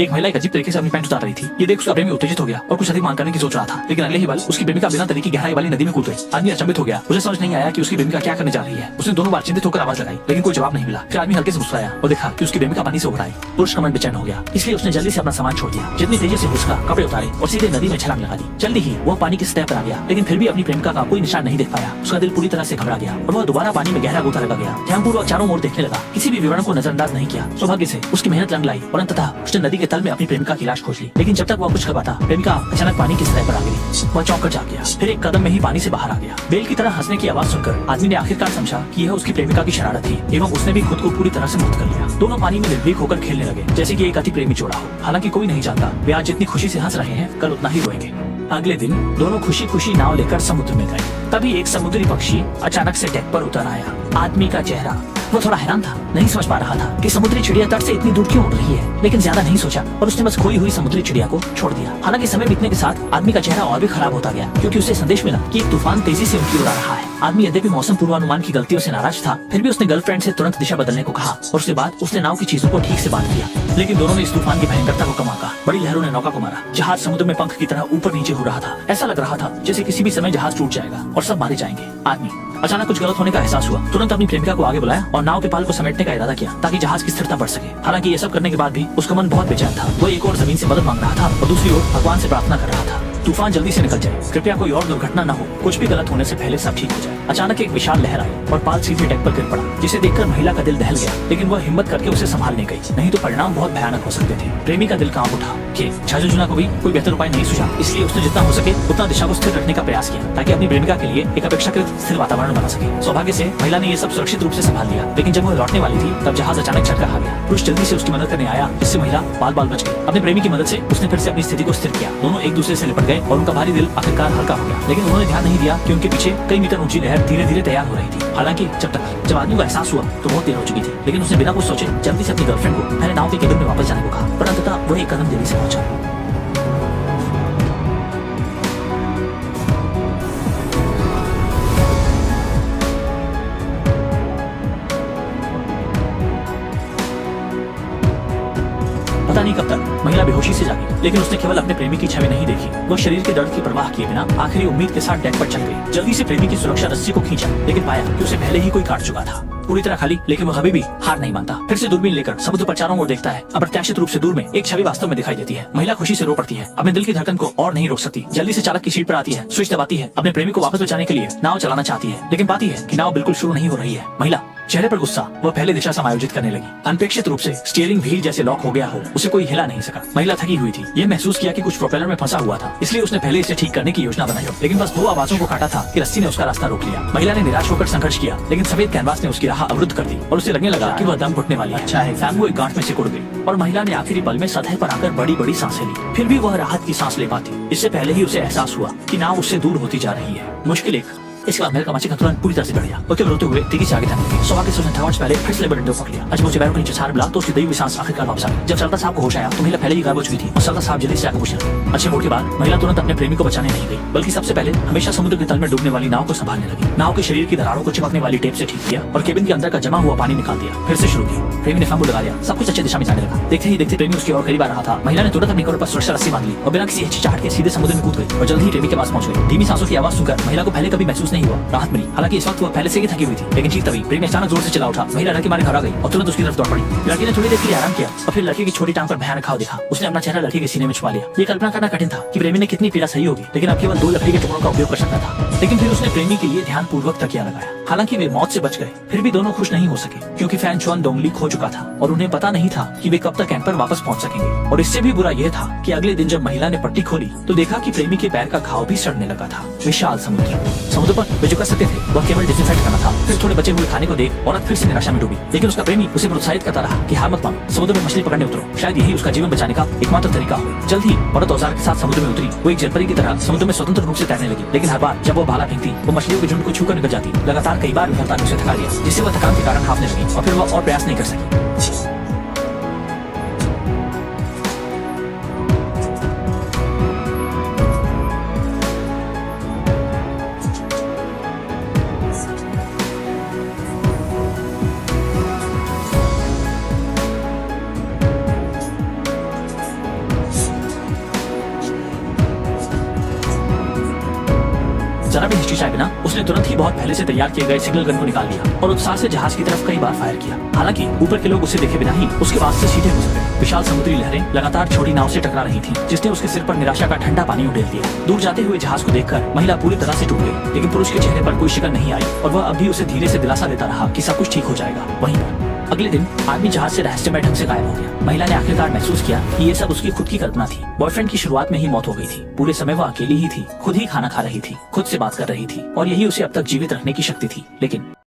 एक महिला एक अजीब तरीके से अपनी पैंट उतार रही थी। ये देख उसका प्रेमी उत्तेजित हो गया और कुछ अधिक मांग करने की सोच रहा था, लेकिन अगले ही पल उसकी प्रेमिका बिना तरीके गहराई वाली नदी में कूद गई। आदमी अचंभित हो गया, उसे समझ नहीं आया कि उसकी प्रेमिका क्या करने जा रही है। उसने दोनों बार चिंतित होकर आवाज लगाई, लेकिन कोई जवाब नहीं मिला। फिर आदमी हल्के से मुस्कुराया और देखा कि उसकी प्रेमिका पानी से उभर आई। पुरुष का मन बेचैन हो गया, इसलिए उसने जल्दी से अपना सामान छोड़ दिया। जितनी तेजी से उसका कपड़े उतारे और सीधे नदी में छलांग लगा दी। जल्दी ही वह पानी की सतह पर आ गया, लेकिन फिर भी अपनी प्रेमिका का कोई निशान नहीं देख पाया। उसका दिल पूरी तरह से घबरा गया और वह दोबारा पानी में गहरा गोता लगा गया। ध्यानपूर्वक चारों ओर देखने लगा, किसी भी विवरण को नजरअंदाज नहीं किया। सौभाग्य से उसकी मेहनत रंग लाई और अंततः उसने नदी के तल में अपनी प्रेमिका की लाश खोज ली। लेकिन जब तक वह कुछ कर पाता, प्रेमिका अचानक पानी की सतह पर आ गई। वह चौंक कर जाग गया, फिर एक कदम में ही पानी से बाहर आ गया। बेल की तरह हंसने की आवाज सुनकर आदमी ने आखिरकार समझा कि यह उसकी प्रेमिका की शरारत थी एवं उसने भी खुद को पूरी तरह से मुक्त कर लिया। दोनों पानी में निर्भीक होकर खेलने लगे, जैसे कि एक अति प्रेमी जोड़ा हो। हालांकि कोई नहीं जानता वे आज जितनी खुशी से हंस रहे हैं, कल उतना ही रोएंगे। अगले दिन दोनों खुशी खुशी नाव लेकर समुद्र में गए। तभी एक समुद्री पक्षी अचानक से डेक पर उतर आया। आदमी का चेहरा, वो थोड़ा हैरान था, नहीं समझ पा रहा था कि समुद्री चिड़िया तट से इतनी दूर क्यों उड़ रही है, लेकिन ज्यादा नहीं सोचा और उसने बस खोई हुई समुद्री चिड़िया को छोड़ दिया। हालांकि समय बीतने के साथ आदमी का चेहरा और भी खराब होता गया, क्योंकि उसे संदेश मिला कि एक तूफान तेजी से उनकी ओर आ रहा है। आदमी यद्यपि मौसम पूर्वानुमान की गलतियों से नाराज था, फिर भी उसने गर्लफ्रेंड से तुरंत दिशा बदलने को कहा और उसके बाद उसने नाव की चीजों को ठीक से बांध दिया। लेकिन दोनों ने इस तूफान की भयंकरता को कम आंका। बड़ी लहरों ने नौका को मारा, जहाज समुद्र में पंख की तरह ऊपर नीचे हो रहा था। ऐसा लग रहा था जैसे किसी भी समय जहाज टूट जाएगा और सब मारे जाएंगे। आदमी अचानक कुछ गलत होने का एहसास हुआ, तुरंत अपनी प्रेमिका को आगे बुलाया और नाव के पाल को समेटने का इरादा किया ताकि जहाज की स्थिरता बढ़ सके। हालांकि ये सब करने के बाद भी उसका मन बहुत बेचैन था। वो एक और जमीन से मदद मांग रहा था और दूसरी ओर भगवान से प्रार्थना कर रहा था, तूफान जल्दी से निकल जाए, कृपया कोई और दुर्घटना न हो, कुछ भी गलत होने से पहले सब ठीक हो जाए। अचानक एक विशाल लहर आई और पाल सीधे डेक पर गिर पड़ा, जिसे देखकर महिला का दिल दहल गया, लेकिन वह हिम्मत करके उसे संभालने गई, नहीं तो परिणाम बहुत भयानक हो सकते थे। प्रेमी का दिल कांप उठा कि झाझुझुना को भी कोई बेहतर उपाय नहीं सूझा, इसलिए उसने जितना हो सके उतना दिशा को स्थिर रखने का प्रयास किया ताकि अपनी प्रेमिका के लिए एक अपेक्षाकृत स्थिर वातावरण बना सके। सौभाग्य से महिला ने ये सब सुरक्षित रूप से संभाल लिया, लेकिन जब वह लौटने वाली थी तब जहाज अचानक झटका खा गया। पुरुष जल्दी से उसकी मदद करने आया, जिससे महिला बाल बाल बच गई। अपने प्रेमी की मदद से उसने फिर से अपनी स्थिति को स्थिर किया। दोनों एक दूसरे से लिपट गए और उनका भारी दिल आखिरकार हल्का हो गया, लेकिन उन्होंने ध्यान नहीं दिया कि उनके पीछे कई मीटर ऊंची लहर धीरे धीरे तैयार हो रही थी। हालांकि जब आदमी को एहसास हुआ तो बहुत देर हो चुकी थी, लेकिन उसने बिना कुछ सोचे जल्दी से अपनी गर्लफ्रेंड को पहले नाव के केबिन में वापस जाने को कहा, पर अंततः वह एक कदम देरी से पहुंचा। पता नहीं कब तक महिला बेहोशी से जागी, लेकिन उसने केवल अपने प्रेमी की छवि नहीं देखी। वह शरीर के दर्द की परवाह किए बिना आखिरी उम्मीद के साथ डेक पर चल गई। जल्दी से प्रेमी की सुरक्षा रस्सी को खींचा, लेकिन पाया कि उसे पहले ही कोई काट चुका था। पूरी तरह खाली, लेकिन वह अभी भी हार नहीं मानता। फिर से दूरबीन लेकर समुद्र पर चारों ओर देखता है। अप्रत्याशित रूप से दूर में एक छवि वास्तव में दिखाई देती है। महिला खुशी से रो पड़ती है, अपने दिल की धड़कन को और नहीं रोक सकती। जल्दी से चालक की सीट पर आती है, स्विच दबाती है, अपने प्रेमी को वापस बचाने के लिए नाव चलाना चाहती है, लेकिन पाती है कि नाव बिल्कुल शुरू नहीं हो रही है। महिला चेहरे पर गुस्सा, वह पहले दिशा समायोजित करने लगी। अनपेक्षित रूप से स्टीयरिंग व्हील जैसे लॉक हो गया हो, उसे कोई हिला नहीं सका। महिला थकी हुई थी, यह महसूस किया कि कुछ प्रोपेलर में फंसा हुआ था, इसलिए उसने पहले इसे ठीक करने की योजना बनाई, लेकिन बस 2 आवाजों को काटा था कि रस्सी ने उसका रास्ता रोक लिया। महिला ने निराश होकर संघर्ष किया, लेकिन सफेद कैनवास ने उसकी राह अवरुद्ध कर दी और उसे लगने लगा कि वह दम घुटने वाली है। फैंगो एक गांठ में सिकुड़ गई और महिला ने आखिरी पल में सतह पर आकर बड़ी बड़ी सांसें ली। फिर भी वह राहत की सांस ले पाती, इससे पहले ही उसे एहसास हुआ कि नाव उससे दूर होती जा रही है। मुश्किल एक इसके बाद मेरे कमाची का तुरंत पूरी तरह से बढ़ गया। वो केवल रोते हुए तेजी से आगे जाने लगी। सौभाग्य से उसने थकावट से पहले फिर से लेबर डंडे को पकड़ लिया। आज मुझे पैरों के नीचे छाल मिला तो उसकी दई हुई सांस आखिरकार वापस आ गई। जब सरदार साहब को होश आया तो महिला पहले ही गायब हो चुकी थी और सरदार साहब जल्दी से आकर पूछने लगे। अच्छे मूड के बाद महिला तुरंत अपने प्रेमी को बचाने नहीं गई, बल्कि सबसे पहले हमेशा समुद्र के तल में डूबने वाली नाव को संभालने लगी। नाव के शरीर की दरारों को चिपकने वाली टेप से ठीक किया और केबिन के अंदर का जमा हुआ पानी निकाल दिया। फिर से शुरू की। प्रेमी ने फंबू लगा दिया, सब कुछ अच्छी दिशा में जाने लगा। देखते ही देखते प्रेमी उसकी ओर करीब आ रहा था। महिला ने तुरंत अपनी कमर पर सुरक्षा रस्सी बांध ली और बिना किसी हिचकिचाहट के सीधे समुद्र में कूद गई और जल्द ही प्रेमी के पास पहुंच गई। धीमी सांसों की आवाज सुनकर महिला को पहले कभी महसूस नहीं हुआ, राहत मिली। हालांकि इस वक्त वह पहले से ही थकी हुई थी, लेकिन ठीक तभी प्रेमी अचानक जोर से चिल्ला उठा। महिला लड़की मारे घबरा गई और तुरंत उसकी तरफ दौड़ पड़ी। लड़की ने थोड़ी देर के लिए आराम किया और फिर लड़की की छोटी टांग पर भयानक घाव देखा। उसने अपना चेहरा लड़की के सीने में छुपा लिया। ये कल्पना करना कठिन था कि प्रेमी ने कितनी पीड़ा सही होगी, लेकिन अब केवल 2 लकड़ी के टुकड़ों का उपयोग कर सकता था। लेकिन फिर उसने प्रेमी के लिए ध्यानपूर्वक तकिया लगाया। हालांकि वे मौत से बच गए, फिर भी दोनों खुश नहीं हो सके, क्योंकि फैन चुआन डोंगली खो चुका था और उन्हें पता नहीं था कि वे कब तक कैंप पर वापस पहुंच सकेंगे। और इससे भी बुरा यह था कि अगले दिन जब महिला ने पट्टी खोली तो देखा कि प्रेमी के पैर का घाव भी सड़ने लगा था। विशाल समुद्र पर वे जो कर सकते थे वह केवल डिसइंफेक्ट करना था। फिर थोड़े बचे हुए खाने को देख औरत फिर से निराशा में डूबी, लेकिन उसका प्रेमी उसे प्रोत्साहित करता रहा कि हार मत मानो, समुद्र में मछली पकड़ने उतरो, शायद यही उसका जीवन बचाने का एकमात्र तरीका हो। जल्द ही औरत औजार के साथ समुद्र में उतरी। वो एक जलपरी की तरह समुद्र में स्वतंत्र रूप से तैरने लगी, लेकिन हर बार जब वो भाला फेंकती वो मछलियों के झुंड को छूकर निकल जाती। लगातार कई बार विफलता ने उसे थका दिया, जिससे वह थकान के कारण हाफने लगी और फिर वह और प्रयास नहीं कर सकी। कोशिश आए बिना उसने तुरंत ही बहुत पहले से तैयार किए गए सिग्नल गन को निकाल लिया और उत्साह से जहाज की तरफ कई बार फायर किया। हालांकि ऊपर के लोग उसे देखे बिना ही उसके पास से सीधे गुजर गए। विशाल समुद्री लहरें लगातार छोटी नाव से टकरा रही थीं, जिसने उसके सिर पर निराशा का ठंडा पानी उड़ेल दिया। दूर जाते हुए जहाज को देखकर महिला पूरी तरह से टूट गई, लेकिन पुरुष के चेहरे पर कोई शिकन नहीं आई और वह अब भी उसे धीरे से दिलासा देता रहा कि सब कुछ ठीक हो जाएगा। वहीं पर अगले दिन आदमी जहाज से रहस्यमय ढंग से गायब हो गया। महिला ने आखिरकार महसूस किया कि ये सब उसकी खुद की कल्पना थी। बॉयफ्रेंड की शुरुआत में ही मौत हो गई थी। पूरे समय वह अकेली ही थी, खुद ही खाना खा रही थी, खुद से बात कर रही थी और यही उसे अब तक जीवित रखने की शक्ति थी। लेकिन